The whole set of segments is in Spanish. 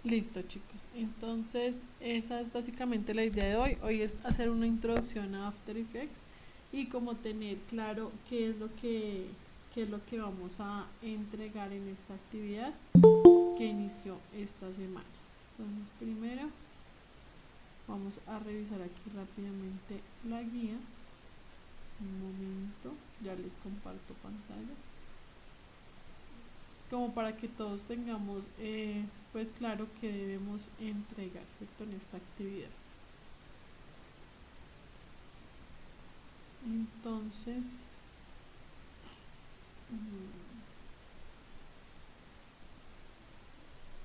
Listo, chicos. Entonces, esa es básicamente la idea de hoy. Hoy es hacer una introducción a After Effects y como tener claro qué es lo que vamos a entregar en esta actividad que inició esta semana. Entonces, primero vamos a revisar aquí rápidamente la guía. Un momento, ya les comparto pantalla. Como para que todos tengamos pues claro que debemos entregar, ¿cierto? En esta actividad. Entonces,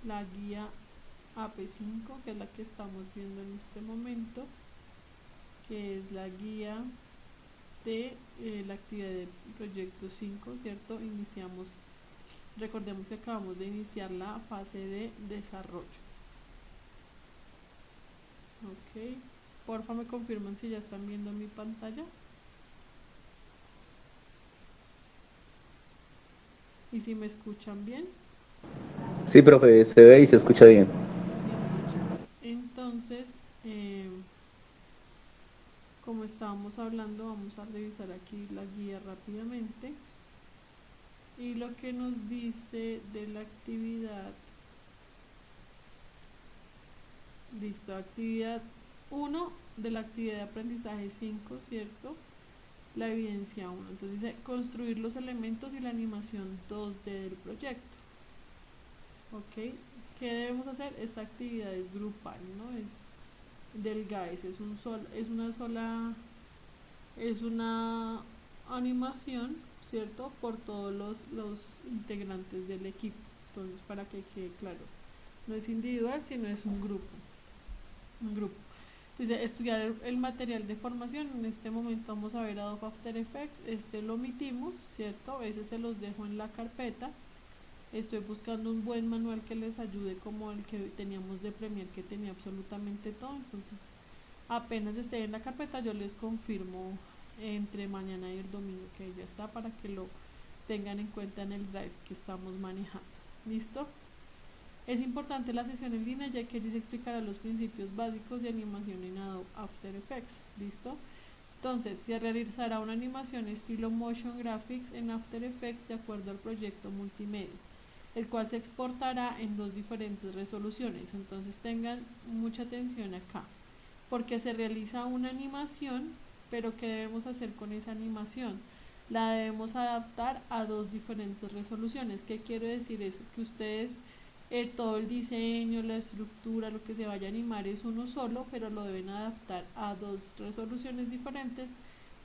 la guía AP5, que es la que estamos viendo en este momento, que es la guía de la actividad de proyecto 5, ¿cierto? Recordemos que acabamos de iniciar la fase de desarrollo. Ok, porfa me confirman si ya están viendo mi pantalla. Y si me escuchan bien. Sí, profe, se ve y se escucha bien. Listo, chicos. Entonces, como estábamos hablando, vamos a revisar aquí la guía rápidamente. Y lo que nos dice de la actividad, listo, actividad 1 de la actividad de aprendizaje 5, ¿cierto? La evidencia 1. Entonces dice construir los elementos y la animación 2D del proyecto. ¿Ok? ¿Qué debemos hacer? Esta actividad es grupal, ¿no? Es del GAES, es una animación, ¿cierto? Por todos los integrantes del equipo. Entonces, para que quede claro, no es individual, sino es un grupo. Un grupo. Entonces, estudiar el material de formación. En este momento vamos a ver Adobe After Effects. Este lo omitimos, ¿cierto? A veces se los dejo en la carpeta. Estoy buscando un buen manual que les ayude, como el que teníamos de Premiere, que tenía absolutamente todo. Entonces, apenas esté en la carpeta, yo les confirmo entre mañana y el domingo que ya está, para que lo tengan en cuenta en el drive que estamos manejando. ¿Listo? Es importante la sesión en línea, ya que les explicará los principios básicos de animación en Adobe After Effects. ¿Listo? Entonces, se realizará una animación estilo Motion Graphics en After Effects de acuerdo al proyecto multimedia, el cual se exportará en dos diferentes resoluciones. Entonces, tengan mucha atención acá, porque se realiza una animación, pero ¿qué debemos hacer con esa animación? La debemos adaptar a dos diferentes resoluciones. ¿Qué quiero decir eso? Que ustedes todo el diseño, la estructura, lo que se vaya a animar es uno solo, pero lo deben adaptar a dos resoluciones diferentes.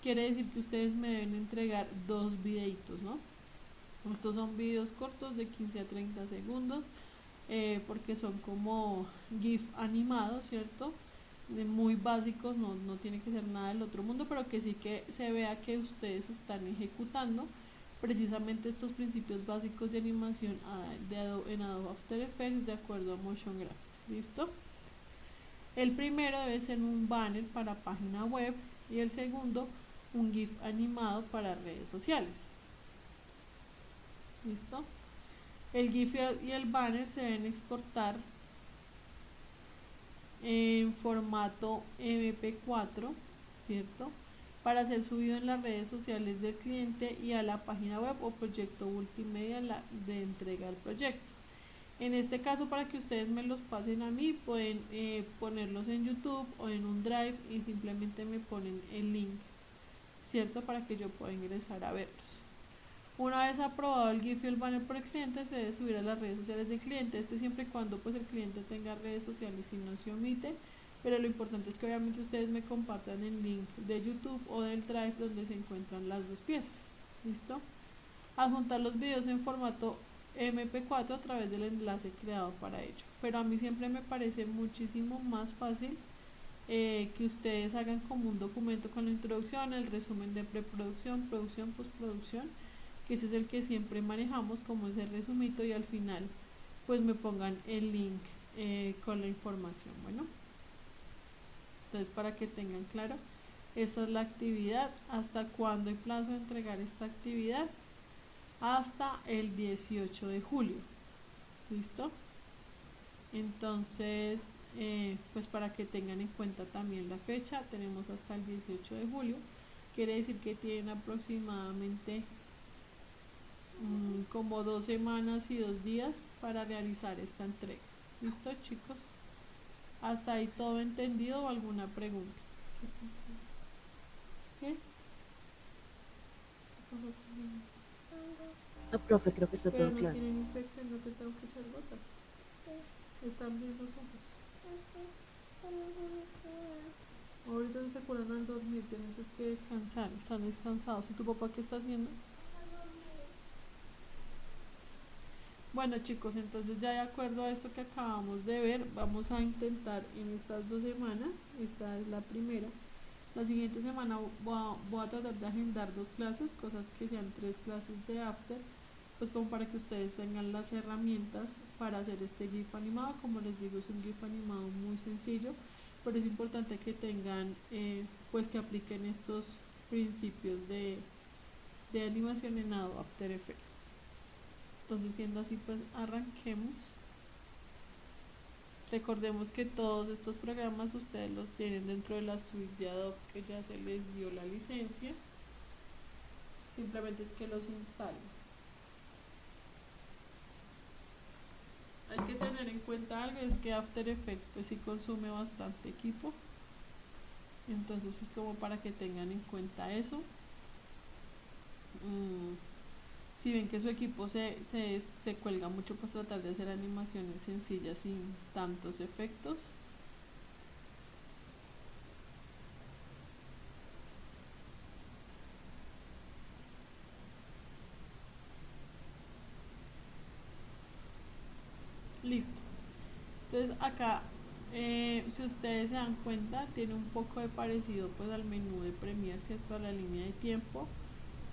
Quiere decir que ustedes me deben entregar dos videitos, ¿no? Estos son videos cortos de 15 a 30 segundos, porque son como GIF animados, ¿cierto? Muy básicos, no tiene que ser nada del otro mundo, pero que sí que se vea que ustedes están ejecutando precisamente estos principios básicos de animación en Adobe After Effects de acuerdo a Motion Graphics. ¿Listo? El primero debe ser un banner para página web y el segundo un GIF animado para redes sociales. ¿Listo? El GIF y el banner se deben exportar en formato MP4, ¿cierto? Para ser subido en las redes sociales del cliente y a la página web o proyecto multimedia de entrega al proyecto. En este caso, para que ustedes me los pasen a mí, pueden ponerlos en YouTube o en un Drive y simplemente me ponen el link, ¿cierto? Para que yo pueda ingresar a verlos. Una vez aprobado el GIF y el banner por el cliente, se debe subir a las redes sociales del cliente. Siempre y cuando pues el cliente tenga redes sociales y no se omite. Pero lo importante es que obviamente ustedes me compartan el link de YouTube o del Drive donde se encuentran las dos piezas. ¿Listo? Adjuntar los videos en formato MP4 a través del enlace creado para ello. Pero a mí siempre me parece muchísimo más fácil que ustedes hagan como un documento con la introducción, el resumen de preproducción, producción, postproducción, que ese es el que siempre manejamos como ese resumito, y al final pues me pongan el link con la información. Bueno, entonces para que tengan claro, esta es la actividad. ¿Hasta cuándo hay plazo de entregar esta actividad? Hasta el 18 de julio. ¿Listo? Entonces, pues para que tengan en cuenta también la fecha, tenemos hasta el 18 de julio. Quiere decir que tienen aproximadamente como 2 semanas y 2 días para realizar esta entrega. ¿Listo, chicos? ¿Hasta ahí todo entendido o alguna pregunta? ¿Qué? No, profe, creo que está Pero todo no claro. tienen infección, no te tengo que echar gotas. Están bien los ojos. Ahorita se te curan al dormir, tienes que descansar, están descansados. ¿Y tu papá qué está haciendo? Bueno, chicos, entonces ya de acuerdo a esto que acabamos de ver, vamos a intentar en estas 2 semanas, esta es la primera, la siguiente semana voy a tratar de agendar 2 clases, cosas que sean 3 clases de after, pues como para que ustedes tengan las herramientas para hacer este GIF animado. Como les digo, es un GIF animado muy sencillo, pero es importante que tengan, pues que apliquen estos principios de animación en Adobe After Effects. Entonces, siendo así, pues arranquemos. Recordemos que todos estos programas ustedes los tienen dentro de la suite de Adobe, que ya se les dio la licencia. Simplemente es que los instalen. Hay que tener en cuenta algo, es que After Effects pues sí consume bastante equipo. Entonces, pues como para que tengan en cuenta eso. Si ven que su equipo se cuelga mucho, pues tratar de hacer animaciones sencillas sin tantos efectos. Listo. Entonces acá, si ustedes se dan cuenta, tiene un poco de parecido pues al menú de Premiere, ¿cierto? A la línea de tiempo.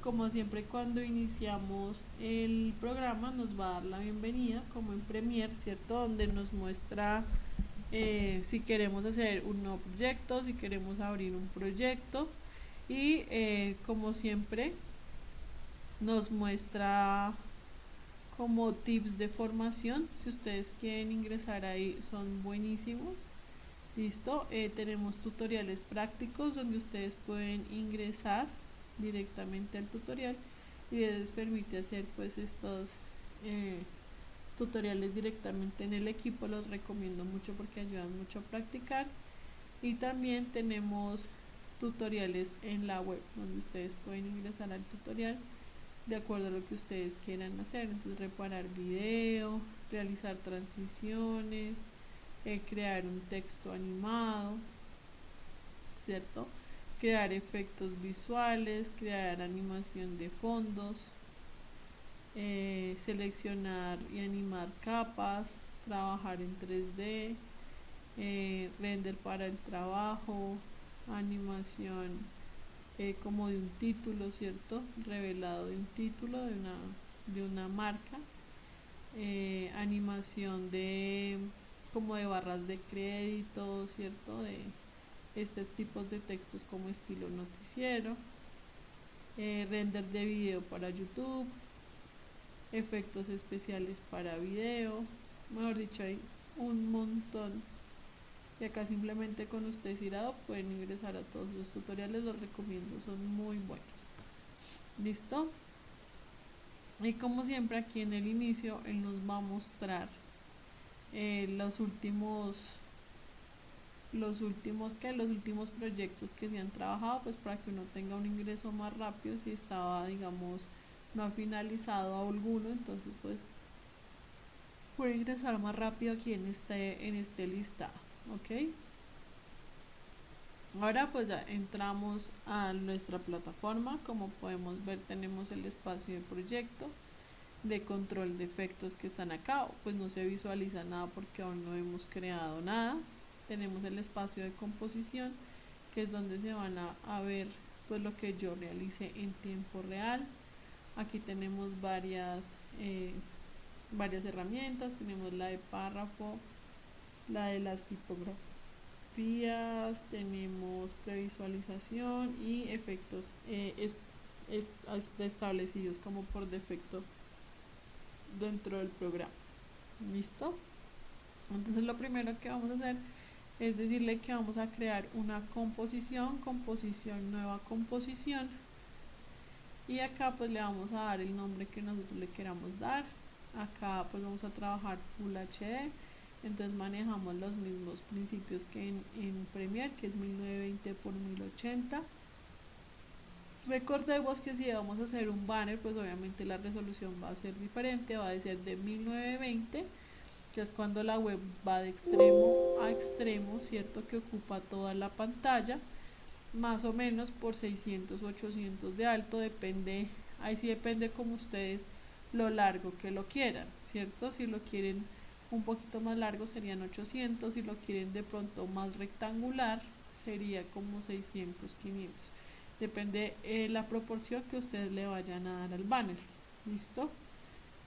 Como siempre, cuando iniciamos el programa nos va a dar la bienvenida, como en Premiere, ¿cierto? Donde nos muestra si queremos hacer un nuevo proyecto, si queremos abrir un proyecto, y como siempre nos muestra como tips de formación. Si ustedes quieren ingresar ahí, son buenísimos. Listo, tenemos tutoriales prácticos donde ustedes pueden ingresar directamente al tutorial y les permite hacer pues estos tutoriales directamente en el equipo. Los recomiendo mucho porque ayudan mucho a practicar. Y también tenemos tutoriales en la web donde ustedes pueden ingresar al tutorial de acuerdo a lo que ustedes quieran hacer. Entonces, reparar video, realizar transiciones, crear un texto animado, ¿cierto? Crear efectos visuales, crear animación de fondos, seleccionar y animar capas, trabajar en 3D, render para el trabajo, animación como de un título, ¿cierto? Revelado de un título de una marca, animación de como de barras de crédito, ¿cierto? De estos tipos de textos como estilo noticiero, render de video para YouTube, efectos especiales para video, mejor dicho, hay un montón. Y acá simplemente con ustedes ir a pueden ingresar a todos los tutoriales, los recomiendo, son muy buenos. ¿Listo? Y como siempre, aquí en el inicio él nos va a mostrar los últimos proyectos que se han trabajado, pues para que uno tenga un ingreso más rápido. Si estaba, digamos, no ha finalizado alguno, entonces pues puede ingresar más rápido aquí en este listado. Ok, ahora pues ya entramos a nuestra plataforma. Como podemos ver, tenemos el espacio de proyecto, de control de efectos que están acá. Pues no se visualiza nada porque aún no hemos creado nada. Tenemos el espacio de composición, que es donde se van a ver pues lo que yo realicé en tiempo real. Aquí tenemos varias herramientas. Tenemos la de párrafo, la de las tipografías, tenemos previsualización y efectos establecidos como por defecto dentro del programa. ¿Listo? Entonces lo primero que vamos a hacer es decirle que vamos a crear una composición, nueva composición, y acá pues le vamos a dar el nombre que nosotros le queramos dar. Acá pues vamos a trabajar Full HD, entonces manejamos los mismos principios que en Premiere, que es 1920 por 1080. Recordemos que si vamos a hacer un banner, pues obviamente la resolución va a ser diferente, va a ser de 1920, que es cuando la web va de extremo a extremo, ¿cierto? Que ocupa toda la pantalla, más o menos por 600, 800 de alto, depende, ahí sí depende como ustedes lo largo que lo quieran, ¿cierto? Si lo quieren un poquito más largo serían 800, si lo quieren de pronto más rectangular sería como 600, 500. Depende la proporción que ustedes le vayan a dar al banner, ¿listo?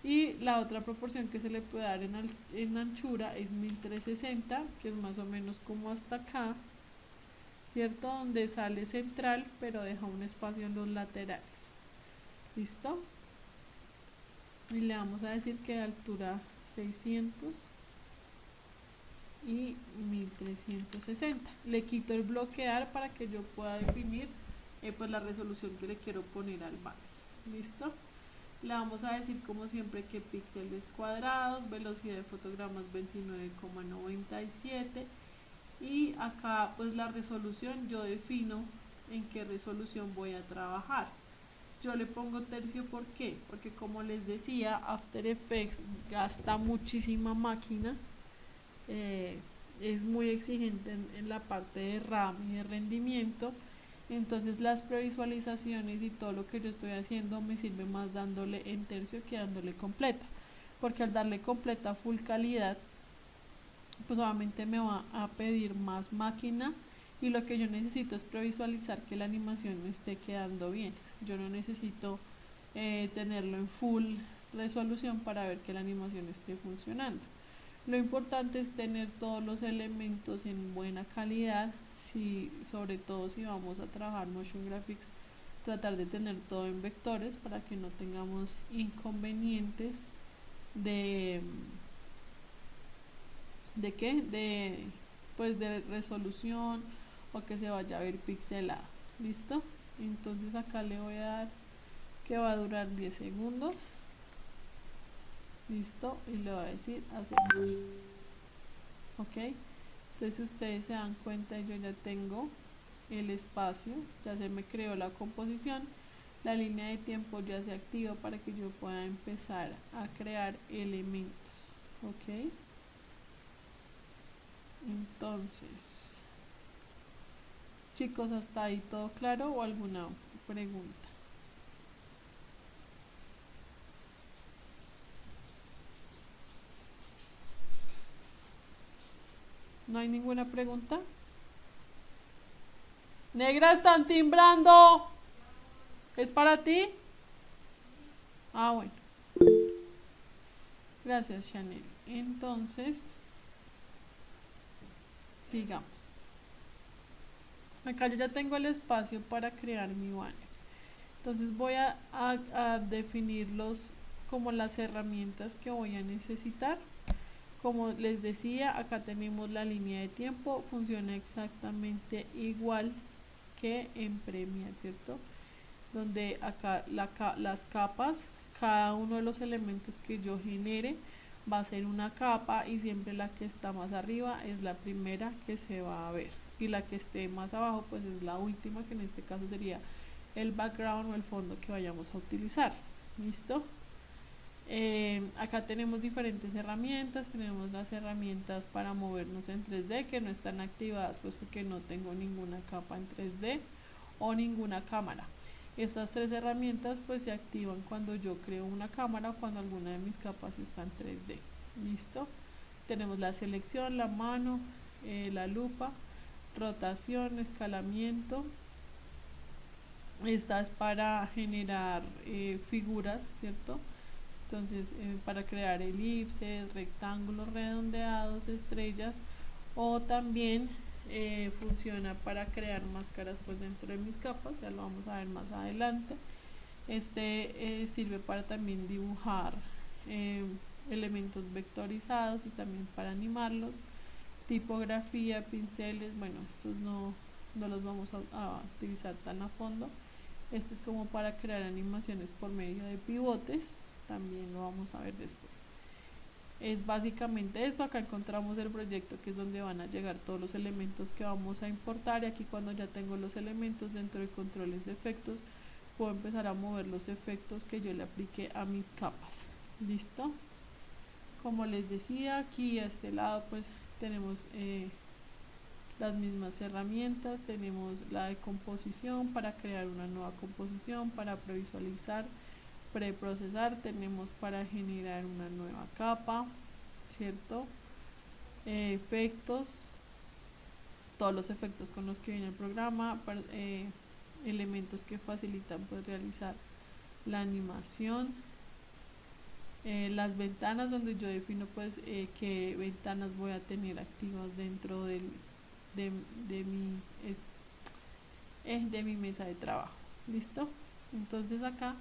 Y la otra proporción que se le puede dar en anchura es 1360, que es más o menos como hasta acá, ¿cierto? Donde sale central, pero deja un espacio en los laterales, ¿listo? Y le vamos a decir que de altura 600 y 1360. Le quito el bloquear para que yo pueda definir pues la resolución que le quiero poner al banner, ¿listo? Le vamos a decir como siempre que píxeles cuadrados, velocidad de fotogramas 29,97, y acá pues la resolución yo defino en qué resolución voy a trabajar. Yo le pongo tercio, ¿por qué? Porque como les decía, After Effects gasta muchísima máquina, es muy exigente en la parte de RAM y de rendimiento. Entonces las previsualizaciones y todo lo que yo estoy haciendo me sirve más dándole en tercio que dándole completa, porque al darle completa full calidad pues obviamente me va a pedir más máquina, y lo que yo necesito es previsualizar que la animación me esté quedando bien. Yo no necesito tenerlo en full resolución para ver que la animación esté funcionando. Lo importante es tener todos los elementos en buena calidad, sobre todo si vamos a trabajar motion graphics, tratar de tener todo en vectores para que no tengamos inconvenientes de resolución, o que se vaya a ver pixelado, ¿listo? Entonces acá le voy a dar que va a durar 10 segundos, listo, y le voy a decir aceptar. Ok, entonces ustedes se dan cuenta, yo ya tengo el espacio, ya se me creó la composición, la línea de tiempo ya se activa para que yo pueda empezar a crear elementos. Ok, entonces chicos, ¿hasta ahí todo claro o alguna pregunta? ¿No hay ninguna pregunta? Negra, están timbrando. ¿Es para ti? Ah, bueno. Gracias, Chanel. Entonces, sigamos. Acá yo ya tengo el espacio para crear mi banner. Entonces voy a definirlos como las herramientas que voy a necesitar. Como les decía, acá tenemos la línea de tiempo, funciona exactamente igual que en Premiere, ¿cierto? Donde acá las capas, cada uno de los elementos que yo genere va a ser una capa, y siempre la que está más arriba es la primera que se va a ver, y la que esté más abajo pues es la última, que en este caso sería el background o el fondo que vayamos a utilizar. ¿Listo? Acá tenemos diferentes herramientas, tenemos las herramientas para movernos en 3D que no están activadas pues porque no tengo ninguna capa en 3D o ninguna cámara. Estas tres herramientas pues se activan cuando yo creo una cámara o cuando alguna de mis capas está en 3D. ¿Listo? Tenemos la selección, la mano, la lupa, rotación, escalamiento. Esta es para generar figuras, ¿cierto? Entonces para crear elipses, rectángulos redondeados, estrellas, o también funciona para crear máscaras pues dentro de mis capas, ya lo vamos a ver más adelante. Sirve para también dibujar elementos vectorizados y también para animarlos, tipografía, pinceles. Bueno, estos no los vamos a utilizar tan a fondo. Este es como para crear animaciones por medio de pivotes, también lo vamos a ver después. Es básicamente esto. Acá encontramos el proyecto, que es donde van a llegar todos los elementos que vamos a importar, y aquí cuando ya tengo los elementos dentro de controles de efectos, puedo empezar a mover los efectos que yo le apliqué a mis capas. ¿Listo? Como les decía, aquí a este lado pues tenemos las mismas herramientas. Tenemos la de composición para crear una nueva composición, para previsualizar, preprocesar, tenemos para generar una nueva capa, ¿cierto? Efectos, todos los efectos con los que viene el programa, elementos que facilitan pues realizar la animación, las ventanas, donde yo defino pues qué ventanas voy a tener activas dentro de mi mesa de trabajo. ¿Listo? Entonces acá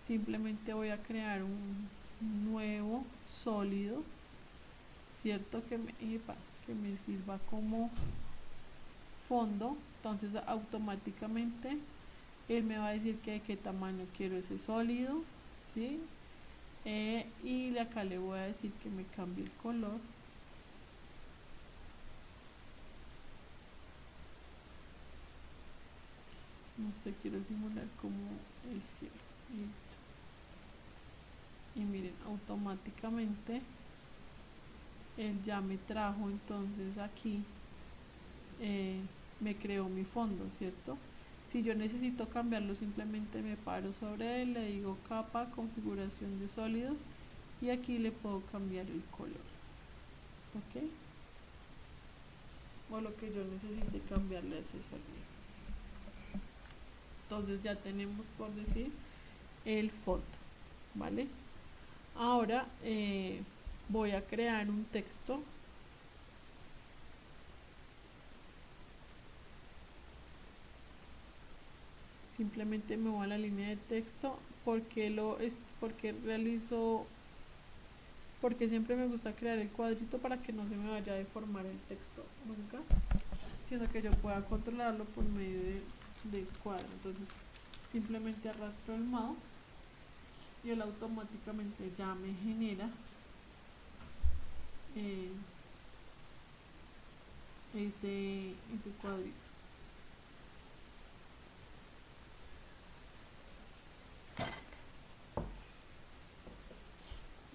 simplemente voy a crear un nuevo sólido, ¿cierto? Que me sirva como fondo. Entonces automáticamente él me va a decir que de qué tamaño quiero ese sólido, ¿sí? Y acá le voy a decir que me cambie el color. No sé, quiero simular como el cielo. Listo. Y miren, automáticamente él ya me trajo, entonces aquí me creó mi fondo, ¿cierto? Si yo necesito cambiarlo, simplemente me paro sobre él, le digo capa, configuración de sólidos, y aquí le puedo cambiar el color, ¿ok? O lo que yo necesite cambiarle a ese sólido. Entonces ya tenemos, por decir, el fondo, ¿vale? Ahora voy a crear un texto. Simplemente me voy a la línea de texto. Porque siempre me gusta crear el cuadrito para que no se me vaya a deformar el texto nunca, sino que yo pueda controlarlo por medio del cuadro. Entonces simplemente arrastro el mouse y él automáticamente ya me genera ese cuadrito.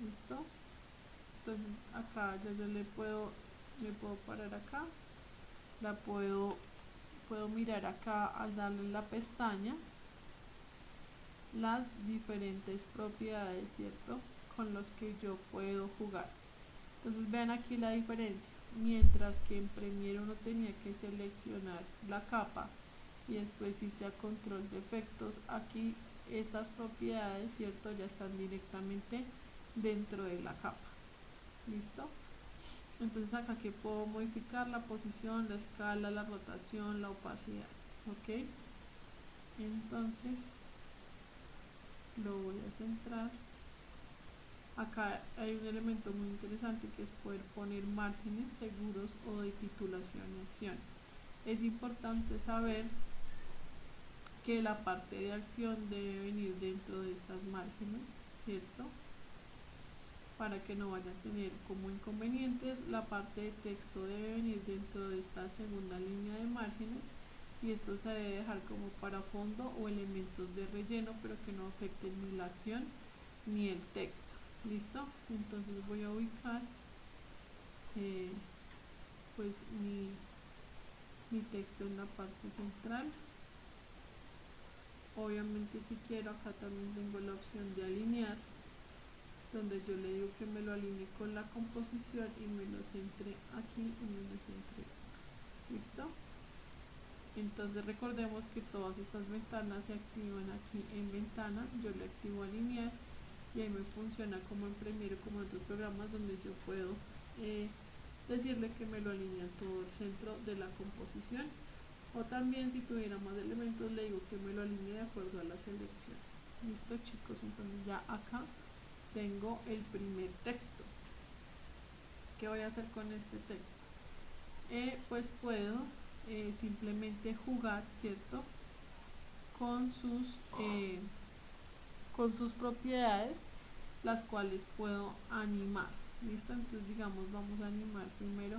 ¿Listo? Entonces acá ya yo me puedo parar acá, puedo mirar acá al darle la pestaña las diferentes propiedades, ¿cierto? Con los que yo puedo jugar. Entonces vean aquí la diferencia. Mientras que en Premiere uno tenía que seleccionar la capa y después irse a control de efectos, aquí estas propiedades, ¿cierto?, ya están directamente dentro de la capa. ¿Listo? Entonces acá que puedo modificar la posición, la escala, la rotación, la opacidad. ¿Ok? Entonces lo voy a centrar. Acá hay un elemento muy interesante, que es poder poner márgenes seguros o de titulación y acción. Es importante saber que la parte de acción debe venir dentro de estas márgenes, ¿cierto? Para que no vaya a tener como inconvenientes. La parte de texto debe venir dentro de esta segunda línea de márgenes, y esto se debe dejar como para fondo o elementos de relleno, pero que no afecten ni la acción ni el texto. ¿Listo? Entonces voy a ubicar pues mi texto en la parte central. Obviamente, si quiero, acá también tengo la opción de alinear, donde yo le digo que me lo alinee con la composición y me lo centre aquí y me lo centre. ¿Listo? Entonces recordemos que todas estas ventanas se activan aquí en ventana. Yo le activo alinear y ahí me funciona como en Premiere, como en otros programas, donde yo puedo decirle que me lo alinee a todo el centro de la composición. O también, si tuviera más elementos, le digo que me lo alinee de acuerdo a la selección. Listo, chicos. Entonces ya acá tengo el primer texto. ¿Qué voy a hacer con este texto? Pues puedo simplemente jugar, ¿cierto? Con sus propiedades, las cuales puedo animar. ¿Listo? Entonces digamos, vamos a animar primero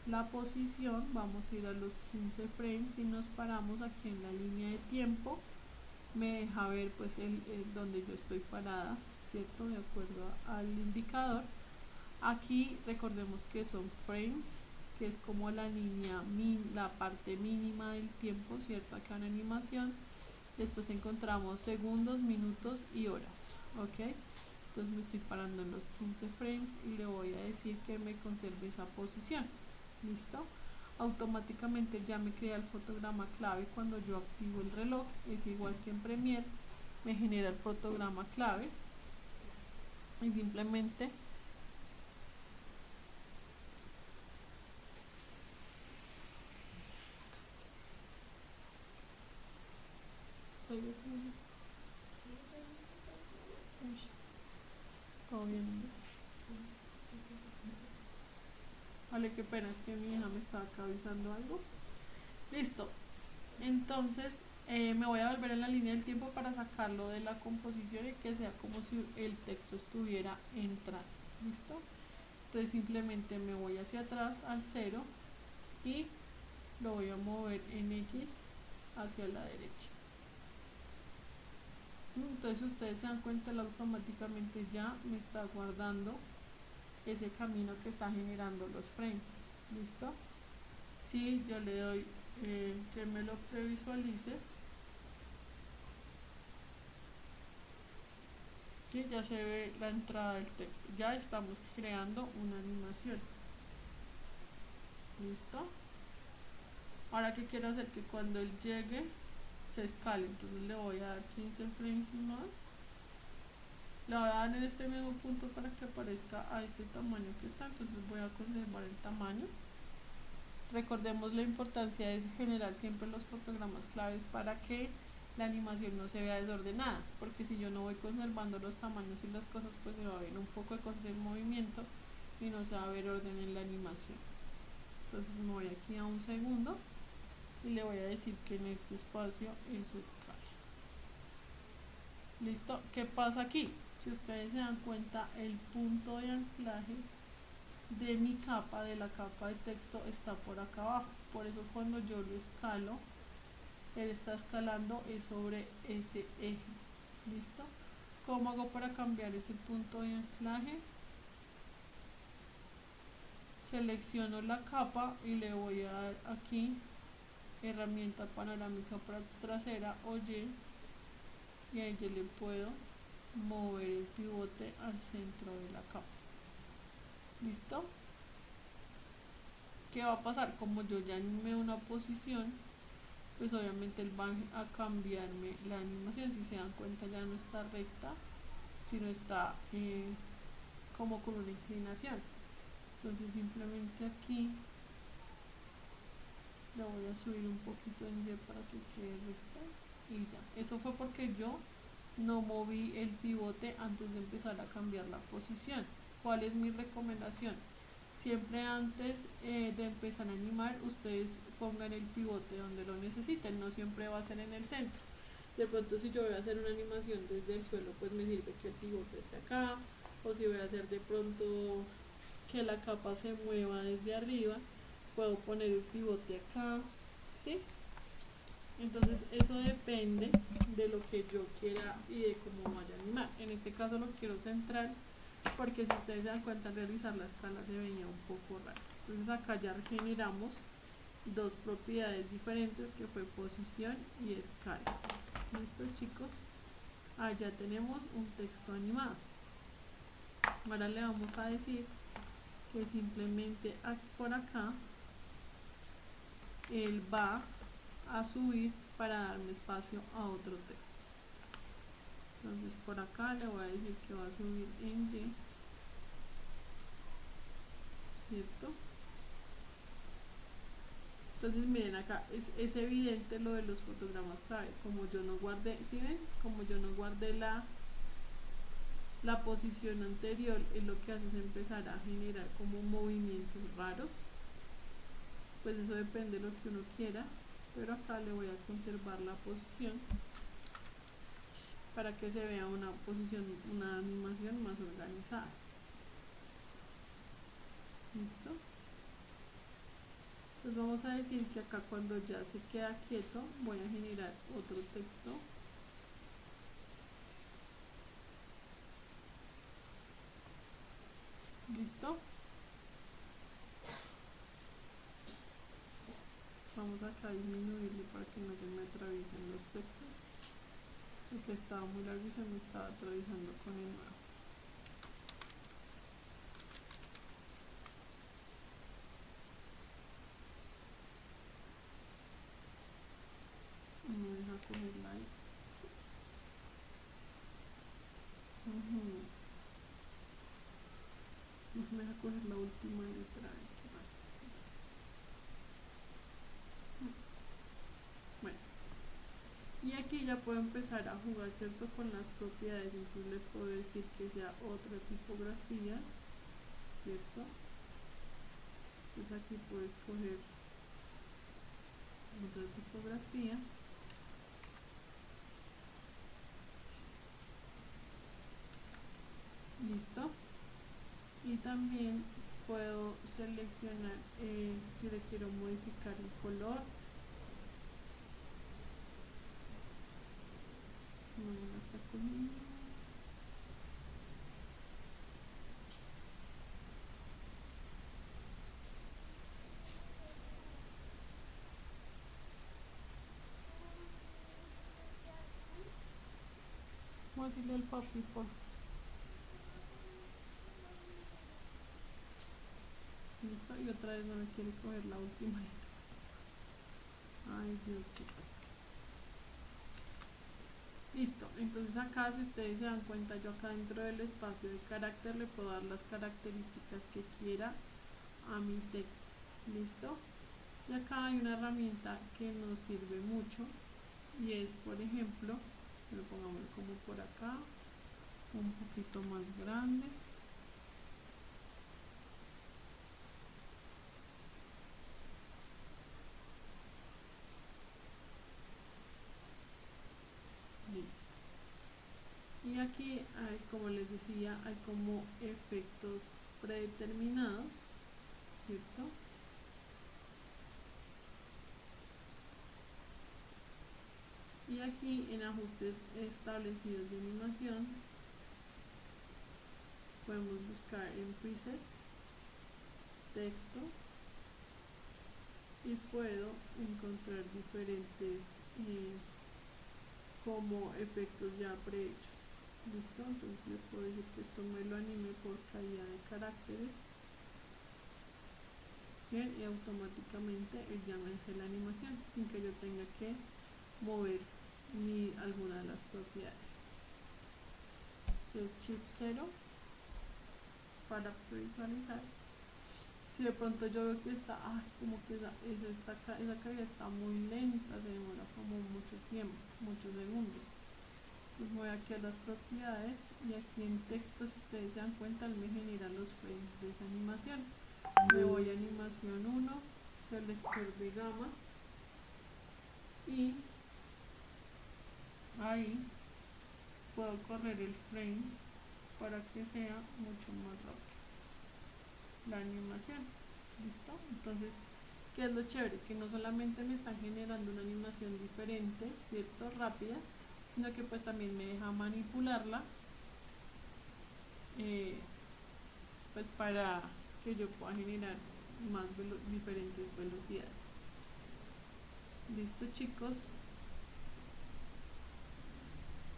la posición, vamos a ir a los 15 frames y nos paramos aquí en la línea de tiempo. Me deja ver pues el donde yo estoy parada, ¿cierto? De acuerdo al indicador. Aquí recordemos que son frames, que es como la línea, la parte mínima del tiempo, ¿cierto? Acá en animación. Después encontramos segundos, minutos y horas, ¿ok? Entonces me estoy parando en los 15 frames y le voy a decir que me conserve esa posición. ¿Listo? Automáticamente ya me crea el fotograma clave cuando yo activo el reloj. Es igual que en Premiere, me genera el fotograma clave y simplemente todo bien. Vale, qué pena, es que mi hija me estaba acá avisando algo. Listo. Entonces me voy a volver en la línea del tiempo para sacarlo de la composición y que sea como si el texto estuviera entrando. ¿Listo? Entonces simplemente me voy hacia atrás al 0 y lo voy a mover en X hacia la derecha. Entonces ustedes se dan cuenta, él automáticamente ya me está guardando ese camino que está generando los frames. ¿Listo? Si yo le doy que me lo previsualice, ¿sí? Ya se ve la entrada del texto, ya estamos creando una animación. ¿Listo? Ahora que quiero hacer que cuando él llegue se escale, entonces le voy a dar 15 frames más, le voy a dar en este mismo punto para que aparezca a este tamaño que está, entonces voy a conservar el tamaño. Recordemos la importancia de generar siempre los fotogramas claves para que la animación no se vea desordenada, porque si yo no voy conservando los tamaños y las cosas, pues se va a ver un poco de cosas en movimiento y no se va a ver orden en la animación. Entonces me voy aquí a un segundo y le voy a decir que en este espacio es escala. ¿Listo? ¿Qué pasa aquí? Si ustedes se dan cuenta, el punto de anclaje de mi capa, de la capa de texto, está por acá abajo. Por eso cuando yo lo escalo, él está escalando es sobre ese eje. ¿Listo? ¿Cómo hago para cambiar ese punto de anclaje? Selecciono la capa y le voy a dar aquí herramienta panorámica trasera o y ahí yo le puedo mover el pivote al centro de la capa. ¿Listo? ¿Qué va a pasar? Como yo ya animé una posición, pues obviamente él va a cambiarme la animación. Si se dan cuenta, ya no está recta, sino está como con una inclinación. Entonces simplemente aquí le voy a subir un poquito en Y para que quede recta y ya. Eso fue porque yo no moví el pivote antes de empezar a cambiar la posición. ¿Cuál es mi recomendación? Siempre antes de empezar a animar, ustedes pongan el pivote donde lo necesiten, no siempre va a ser en el centro. De pronto si yo voy a hacer una animación desde el suelo, pues me sirve que el pivote esté acá, o si voy a hacer de pronto que la capa se mueva desde arriba, puedo poner el pivote acá, ¿sí? Entonces eso depende de lo que yo quiera y de cómo vaya a animar. En este caso lo quiero centrar, porque si ustedes se dan cuenta, al realizar la escala se veía un poco raro. Entonces acá ya generamos dos propiedades diferentes, que fue posición y escala. ¿Listo, chicos? Ya tenemos un texto animado. Ahora le vamos a decir que simplemente por acá él va a subir para darme espacio a otro texto. Entonces por acá le voy a decir que va a subir en Y, ¿cierto? Entonces miren acá, es evidente lo de los fotogramas clave. Como yo no guardé, ¿sí ven? Como yo no guardé la la posición anterior es lo que hace es empezar a generar como movimientos raros. Pues eso depende de lo que uno quiera, pero acá le voy a conservar la posición para que se vea una posición, una animación más organizada. ¿Listo? Pues vamos a decir que acá cuando ya se queda quieto voy a generar otro texto. ¿Listo? Vamos acá a disminuirle para que no se me atraviesen los textos, porque estaba muy largo y se me estaba atravesando con el nuevo. No me deja cogerla ahí. No me deja coger la última letra. ¿Qué pasa? Bueno, y aquí ya puedo empezar a jugar, ¿cierto? Con las propiedades. Entonces le puedo decir que sea otra tipografía, ¿cierto? Entonces aquí puedo escoger otra tipografía. Listo. Y también puedo seleccionar que le quiero modificar el color. No me la está cogiendo. Vamos a decirle al papi por. Listo, y otra vez no me quiere coger la última letra. Ay Dios, qué pasa. Listo, entonces acá si ustedes se dan cuenta, yo acá dentro del espacio de carácter le puedo dar las características que quiera a mi texto. Listo, y acá hay una herramienta que nos sirve mucho y es, por ejemplo, lo pongamos como por acá, un poquito más grande. Listo. Y aquí hay, como les decía, hay como efectos predeterminados, ¿cierto? Y aquí en ajustes establecidos de animación podemos buscar en presets, texto, y puedo encontrar diferentes como efectos ya prehechos. Listo, entonces le puedo decir que esto me lo anime por caída de caracteres. Bien, y automáticamente él ya me hace la animación sin que yo tenga que mover ni alguna de las propiedades. Entonces Shift 0 para visualizar. Si de pronto yo veo que está, como que esa caída está muy lenta, se demora como mucho tiempo, muchos segundos. Pues voy aquí a las propiedades y aquí en texto, si ustedes se dan cuenta, él me genera los frames de esa animación. Me voy a animación 1, selector de gama, y ahí puedo correr el frame para que sea mucho más rápido la animación. ¿Listo? Entonces, ¿qué es lo chévere? Que no solamente me están generando una animación diferente, ¿cierto? Rápida, sino que pues también me deja manipularla pues para que yo pueda generar más diferentes velocidades. ¿Listo, chicos?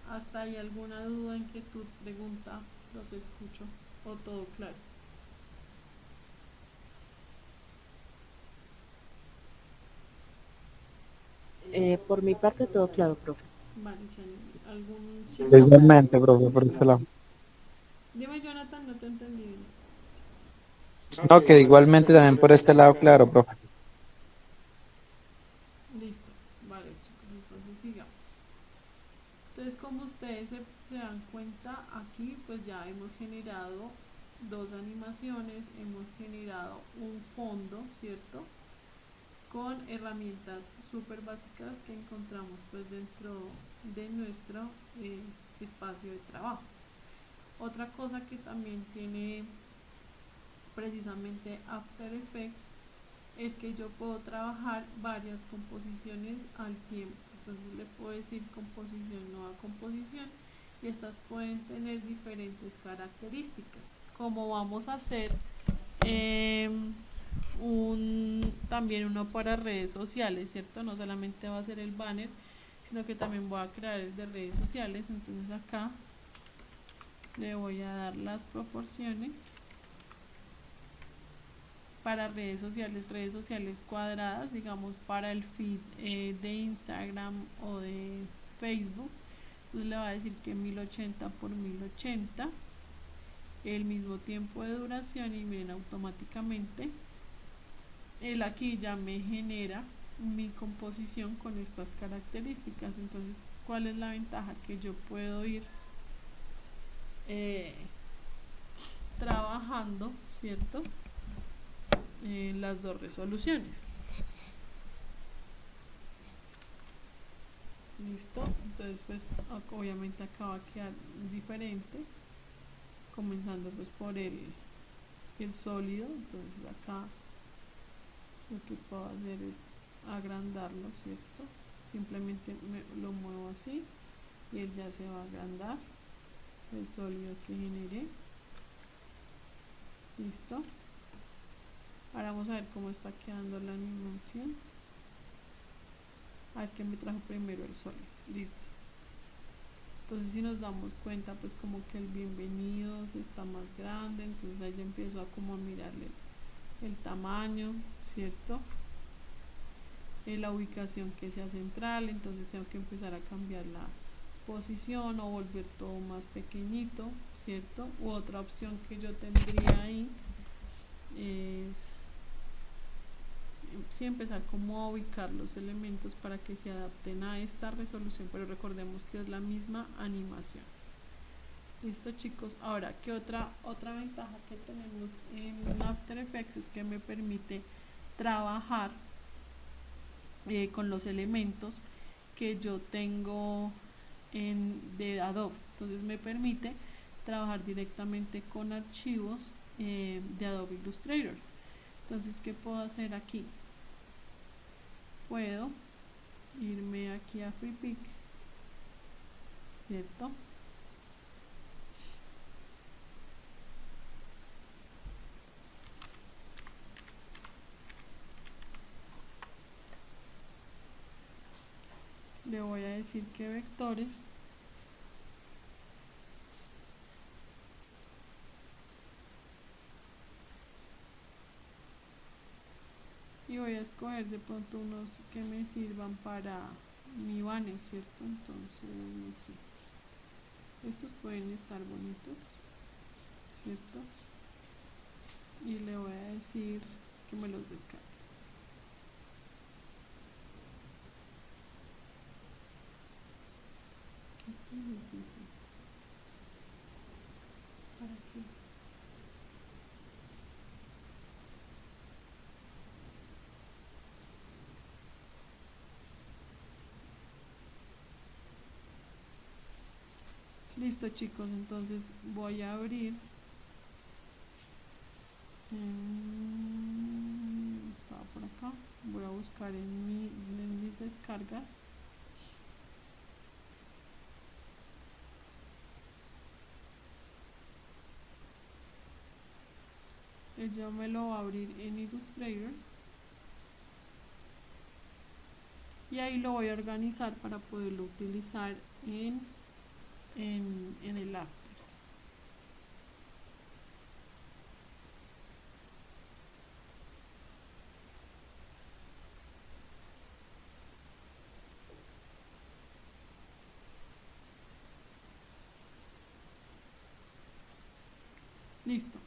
¿Hasta ahí alguna duda, inquietud, pregunta? Los escucho. ¿O todo claro? Por mi parte todo claro, profe. Vale, Shani. ¿Algún chico? Igualmente, profe, por ese lado. Dime, Jonathan, no te entendí bien. No, que igualmente también por este lado, claro, profe. Listo. Vale, chicos, entonces sigamos. Entonces, como ustedes se dan cuenta, aquí pues ya 2 animaciones, hemos generado un fondo, ¿cierto? Con herramientas súper básicas que encontramos pues dentro de nuestro espacio de trabajo. Otra cosa que también tiene precisamente After Effects es que yo puedo trabajar varias composiciones al tiempo. Entonces le puedo decir composición, nueva composición, y estas pueden tener diferentes características. Como vamos a hacer también uno para redes sociales, ¿cierto? No solamente va a ser el banner, sino que también voy a crear el de redes sociales. Entonces acá le voy a dar las proporciones para redes sociales cuadradas, digamos para el feed de Instagram o de Facebook. Entonces le va a decir que 1080 por 1080, el mismo tiempo de duración, y miren, automáticamente él aquí ya me genera mi composición con estas características. Entonces, ¿cuál es la ventaja? Que yo puedo ir trabajando, ¿cierto? Las dos resoluciones. Listo. Entonces pues obviamente acá va a quedar diferente, comenzando pues por el sólido. Entonces acá lo que puedo hacer es agrandarlo, ¿cierto? Simplemente lo muevo así y él ya se va a agrandar, el sólido que generé. Listo. Ahora vamos a ver cómo está quedando la animación. Es que me trajo primero el sólido. Listo. Entonces si nos damos cuenta pues como que el bienvenidos está más grande, entonces ahí yo empiezo a como a mirarle el tamaño, ¿cierto? La ubicación que sea central, entonces tengo que empezar a cambiar la posición o volver todo más pequeñito, ¿cierto? U otra opción que yo tendría ahí es sí empezar como a ubicar los elementos para que se adapten a esta resolución, pero recordemos que es la misma animación. Listo, chicos. Ahora, ¿qué otra ventaja que tenemos en After Effects? Es que me permite trabajar con los elementos que yo tengo de Adobe. Entonces me permite trabajar directamente con archivos de Adobe Illustrator. Entonces, ¿qué puedo hacer aquí? Puedo irme aquí a FreePic, ¿cierto? Le voy a decir que vectores, y voy a escoger de pronto unos que me sirvan para mi banner, ¿cierto? Entonces, no sé, estos pueden estar bonitos, ¿cierto? Y le voy a decir que me los descargue. ¿Para qué? Listo, chicos, entonces voy a abrir estaba por acá, voy a buscar en mis descargas. Ella me lo va a abrir en Illustrator y ahí lo voy a organizar para poderlo utilizar en el After. Listo.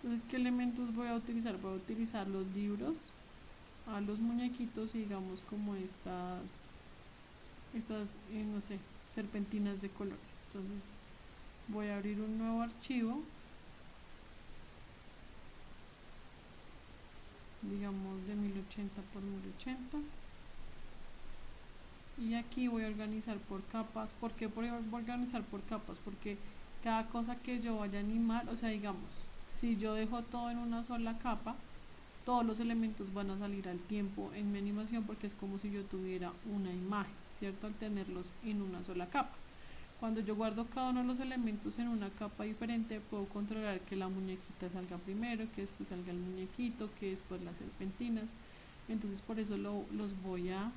Entonces, ¿qué elementos voy a utilizar? Voy a utilizar los libros, a los muñequitos, y digamos como estas no sé, serpentinas de colores. Entonces voy a abrir un nuevo archivo digamos de 1080 por 1080. Y aquí voy a organizar por capas. ¿Por qué voy a organizar por capas? Porque cada cosa que yo vaya a animar, o sea, digamos, si yo dejo todo en una sola capa, todos los elementos van a salir al tiempo en mi animación, porque es como si yo tuviera una imagen, ¿cierto? Al tenerlos en una sola capa. Cuando yo guardo cada uno de los elementos en una capa diferente, puedo controlar que la muñequita salga primero, que después salga el muñequito, que después las serpentinas. Entonces por eso los voy a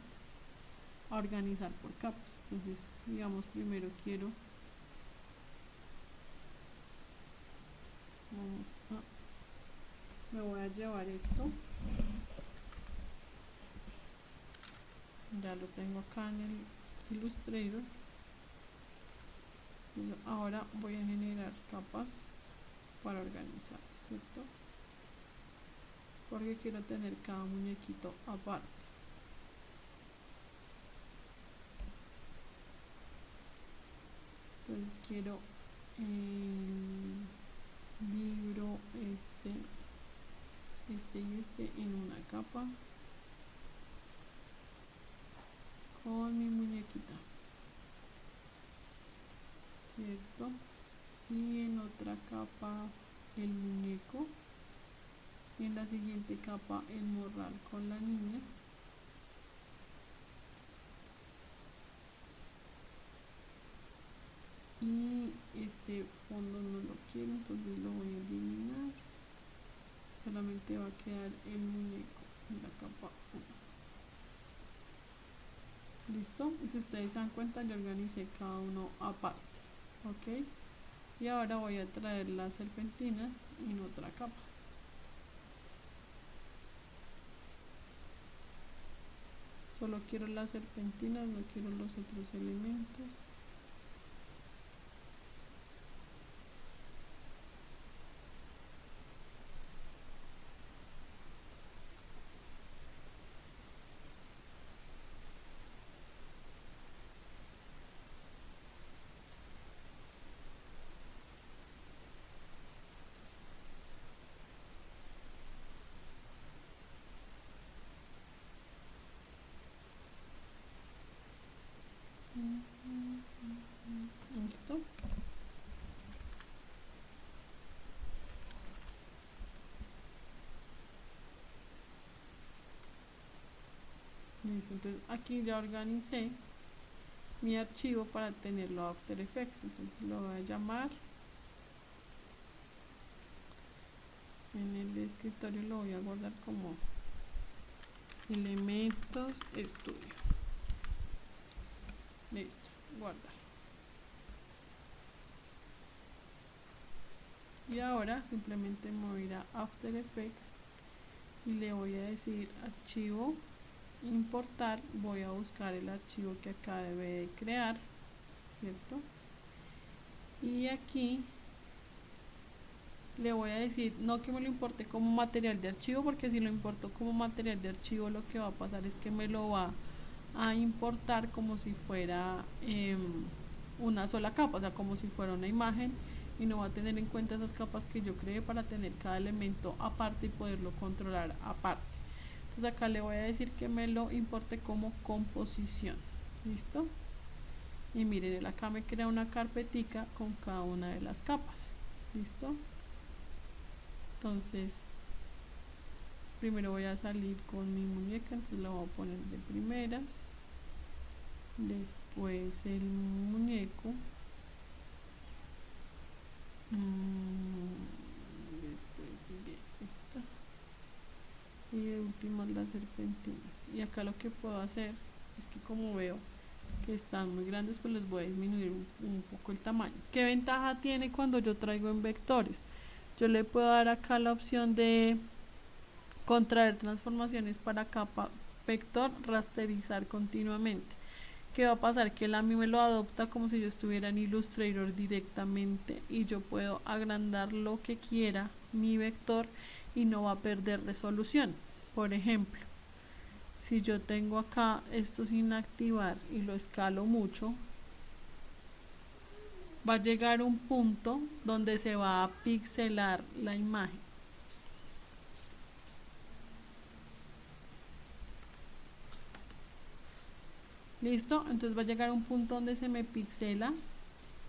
organizar por capas. Entonces, digamos, primero quiero, me voy a llevar esto, ya lo tengo acá en el Illustrator. Entonces ahora voy a generar capas para organizar, ¿cierto? Porque quiero tener cada muñequito aparte. Entonces quiero el libro este y este en una capa con mi muñequita, ¿cierto? Y en otra capa el muñeco, y en la siguiente capa el morral con la niña. Y este fondo no lo quiero, entonces lo voy a eliminar. Solamente va a quedar el muñeco en la capa 1. Listo, y si ustedes se dan cuenta, yo organicé cada uno aparte. Ok, y ahora voy a traer las serpentinas en otra capa. Solo quiero las serpentinas, no quiero los otros elementos. Listo. Listo, entonces aquí ya organicé mi archivo para tenerlo a After Effects. Entonces lo voy a llamar, en el escritorio lo voy a guardar como elementos estudio. Listo, guardar. Y ahora simplemente me voy a ir a After Effects y le voy a decir archivo, importar. Voy a buscar el archivo que acá debe de crear, ¿cierto? Y aquí le voy a decir, no que me lo importe como material de archivo, porque si lo importo como material de archivo, lo que va a pasar es que me lo va a importar como si fuera una sola capa, o sea, como si fuera una imagen, y no va a tener en cuenta esas capas que yo creé para tener cada elemento aparte y poderlo controlar aparte. Entonces acá le voy a decir que me lo importe como composición. ¿Listo? Y miren, él acá me crea una carpetica con cada una de las capas. ¿Listo? Entonces primero voy a salir con mi muñeca, entonces la voy a poner de primeras, después el muñeco, después sigue esta, y de último las serpentinas. Y acá lo que puedo hacer es que, como veo que están muy grandes, pues les voy a disminuir un poco el tamaño. ¿Qué ventaja tiene cuando yo traigo en vectores? Yo le puedo dar acá la opción de contraer transformaciones para capa vector, rasterizar continuamente. ¿Qué va a pasar? Que él a mí me lo adopta como si yo estuviera en Illustrator directamente, y yo puedo agrandar lo que quiera mi vector y no va a perder resolución. Por ejemplo, si yo tengo acá esto sin activar y lo escalo mucho, va a llegar un punto donde se va a pixelar la imagen. Listo, entonces va a llegar a un punto donde se me pixela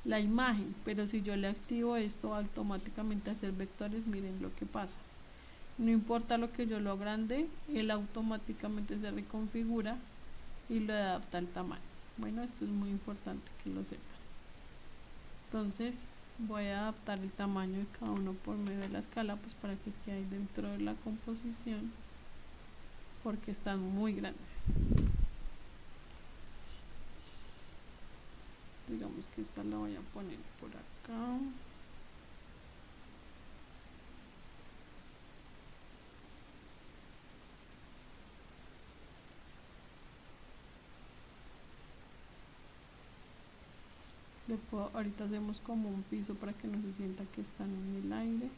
la imagen, pero si yo le activo esto automáticamente hacer vectores, miren lo que pasa. No importa lo que yo lo agrande, él automáticamente se reconfigura y lo adapta al tamaño. Bueno, esto es muy importante que lo sepan. Entonces voy a adaptar el tamaño de cada uno por medio de la escala, pues para que quede dentro de la composición, porque están muy grandes. Digamos que esta la voy a poner por acá. Ahorita hacemos como un piso para que no se sienta que están en el aire.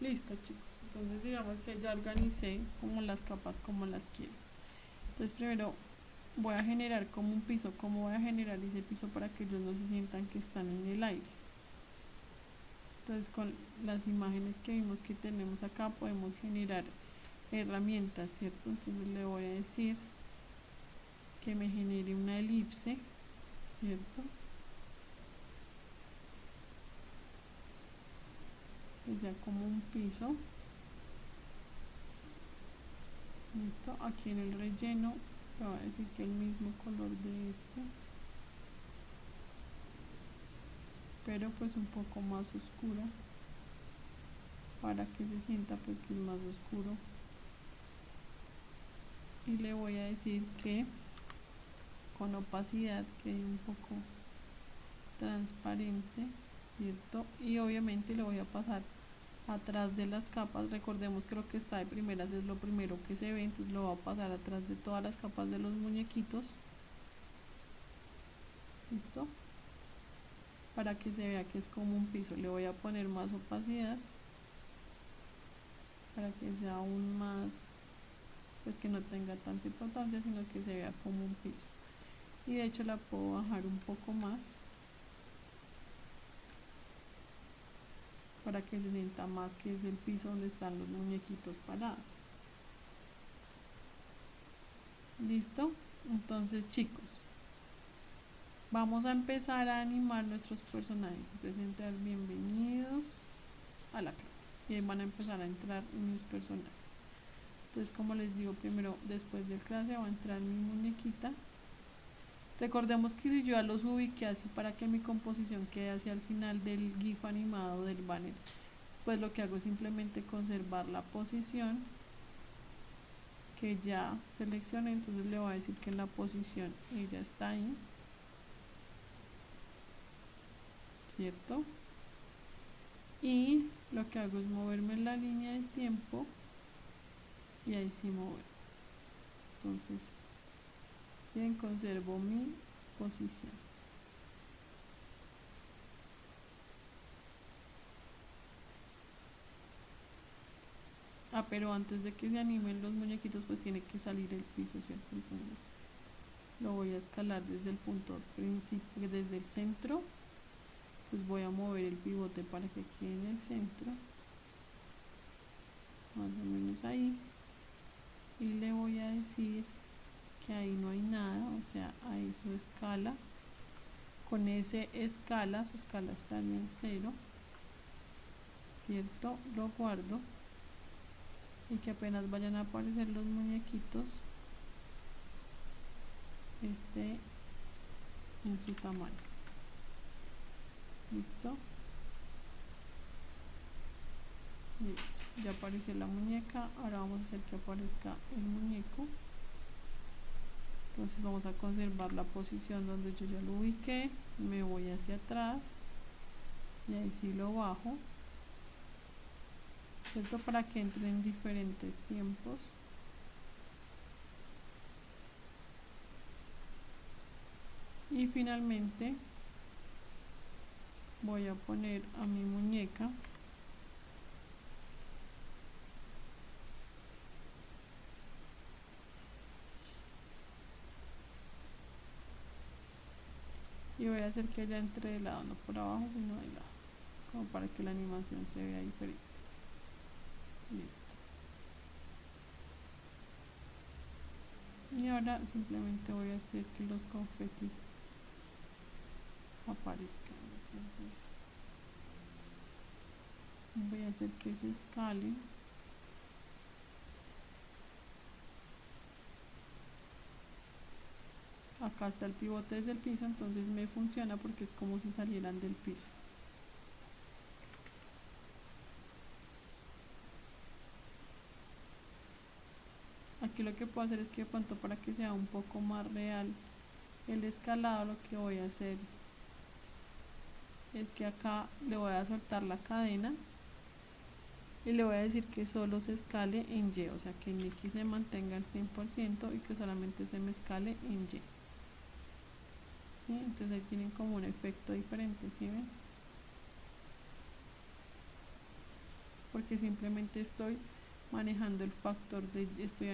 Listo, chicos. Entonces digamos que ya organicé como las capas como las quiero. Entonces primero voy a generar como un piso. ¿Cómo voy a generar ese piso para que ellos no se sientan que están en el aire? Entonces con las imágenes que vimos que tenemos acá podemos generar herramientas, ¿cierto? Entonces le voy a decir que me genere una elipse, ¿cierto? Que sea como un piso. Listo, aquí en el relleno le voy a decir que el mismo color de este, pero pues un poco más oscura, para que se sienta pues que es más oscuro. Y le voy a decir que con opacidad quede un poco transparente, ¿cierto? Y obviamente le voy a pasar atrás de las capas. Recordemos que lo que está de primeras es lo primero que se ve, entonces lo voy a pasar atrás de todas las capas de los muñequitos. ¿Listo? Para que se vea que es como un piso. Le voy a poner más opacidad para que sea aún más, pues que no tenga tanta importancia, sino que se vea como un piso. Y de hecho la puedo bajar un poco más para que se sienta más que es el piso donde están los muñequitos parados. ¿Listo? Entonces, chicos, vamos a empezar a animar nuestros personajes. Entonces entrar bienvenidos a la clase. Y ahí van a empezar a entrar mis personajes. Entonces, como les digo, primero después de clase va a entrar mi muñequita. Recordemos que si yo ya los ubiqué así para que mi composición quede hacia el final del GIF animado del banner, pues lo que hago es simplemente conservar la posición que ya seleccioné. Entonces le voy a decir que en la posición ella está ahí, ¿cierto? Y lo que hago es moverme en la línea de tiempo y ahí sí mover. Entonces bien, conservo mi posición. Pero antes de que se animen los muñequitos, pues tiene que salir el piso, ¿cierto? Entonces lo voy a escalar desde el punto principio, desde el centro. Pues voy a mover el pivote para que quede en el centro, más o menos ahí. Y le voy a decir que ahí no hay nada, o sea, ahí su escala, con ese escala, su escala estaría en 0, ¿cierto? Lo guardo y que apenas vayan a aparecer los muñequitos esté en su tamaño. Listo. Listo, ya apareció la muñeca. Ahora vamos a hacer que aparezca el muñeco. Entonces vamos a conservar la posición donde yo ya lo ubiqué. Me voy hacia atrás y ahí sí lo bajo, ¿cierto? Para que entre en diferentes tiempos. Y finalmente voy a poner a mi muñeca y voy a hacer que ella entre de lado, no por abajo sino de lado, como para que la animación se vea diferente. Listo. Y ahora simplemente voy a hacer que los confetis aparezcan. Entonces voy a hacer que se escalen. Acá está el pivote desde el piso, entonces me funciona porque es como si salieran del piso. Aquí lo que puedo hacer es que de pronto, para que sea un poco más real el escalado, lo que voy a hacer es que acá le voy a soltar la cadena y le voy a decir que solo se escale en Y, o sea que en X se mantenga al 100% y que solamente se me escale en Y. ¿Sí? Entonces ahí tienen como un efecto diferente, ¿sí ven? Porque simplemente estoy manejando el factor de, estoy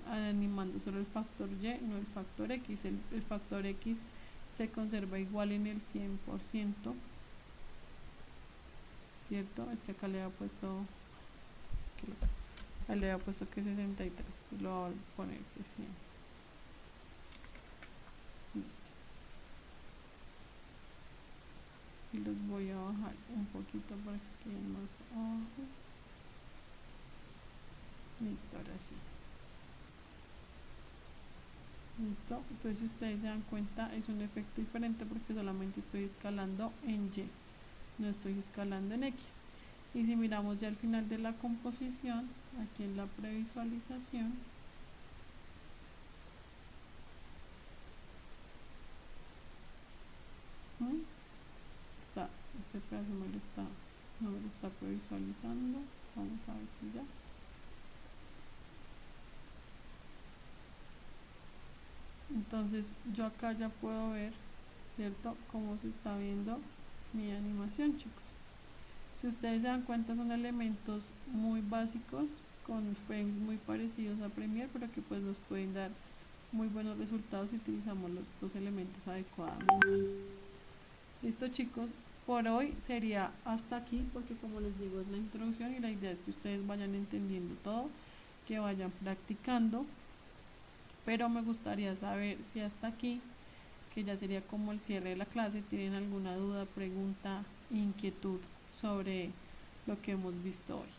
animando solo el factor Y, no el factor X. El factor X se conserva igual en el 100%, ¿cierto? Es que acá le había puesto que 63, entonces lo voy a poner que 100. Listo. Y los voy a bajar un poquito para que queden más abajo. Listo, ahora sí. Listo, entonces si ustedes se dan cuenta es un efecto diferente porque solamente estoy escalando en Y, no estoy escalando en X. Y si miramos ya al final de la composición, aquí en la previsualización, este pedazo no me lo está previsualizando. Vamos a ver si ya. Entonces yo acá ya puedo ver, ¿cierto?, cómo se está viendo mi animación, chicos. Si ustedes se dan cuenta, son elementos muy básicos con frames muy parecidos a Premiere, pero que pues nos pueden dar muy buenos resultados si utilizamos los dos elementos adecuadamente. Listo, chicos, por hoy sería hasta aquí, porque como les digo es la introducción y la idea es que ustedes vayan entendiendo todo, que vayan practicando. Pero me gustaría saber si hasta aquí, que ya sería como el cierre de la clase, tienen alguna duda, pregunta, inquietud sobre lo que hemos visto hoy.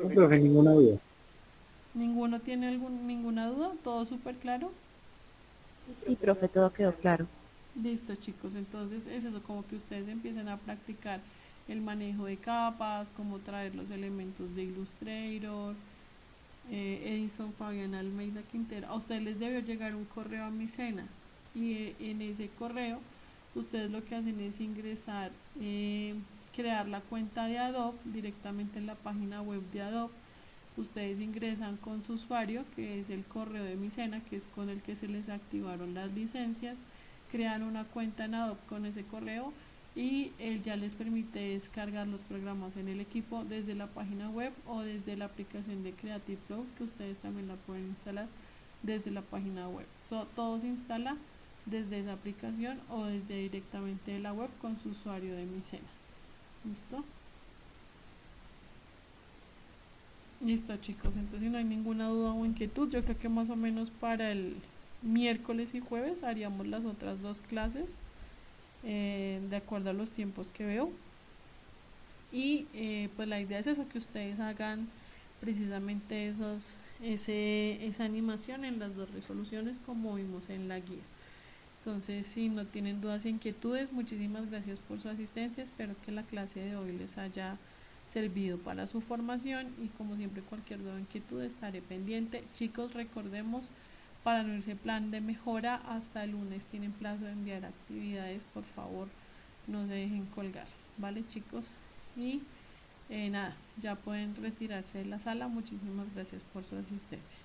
No, profe, ninguna duda. ¿Ninguno tiene ninguna duda? ¿Todo súper claro? Sí, profe, todo quedó claro. Listo, chicos, entonces es eso, como que ustedes empiecen a practicar el manejo de capas, cómo traer los elementos de Illustrator. Edison Fabián Almeida Quintero, a ustedes les debió llegar un correo a Micena y en ese correo ustedes lo que hacen es ingresar, crear la cuenta de Adobe directamente en la página web de Adobe. Ustedes ingresan con su usuario, que es el correo de Micena, que es con el que se les activaron las licencias, crean una cuenta en Adobe con ese correo y él ya les permite descargar los programas en el equipo desde la página web o desde la aplicación de Creative Pro, que ustedes también la pueden instalar desde la página web. Todo se instala desde esa aplicación o desde directamente de la web con su usuario de Micena. ¿Listo? Listo, chicos, entonces si no hay ninguna duda o inquietud, yo creo que más o menos para el miércoles y jueves haríamos las otras dos clases, de acuerdo a los tiempos que veo. Y pues la idea es eso, que ustedes hagan precisamente esa animación en las dos resoluciones como vimos en la guía. Entonces, si no tienen dudas e inquietudes, muchísimas gracias por su asistencia. Espero que la clase de hoy les haya servido para su formación y como siempre cualquier duda o inquietud estaré pendiente. Chicos, recordemos, para nuestro plan de mejora hasta el lunes tienen plazo de enviar actividades, por favor no se dejen colgar, ¿vale chicos? Y nada, ya pueden retirarse de la sala. Muchísimas gracias por su asistencia.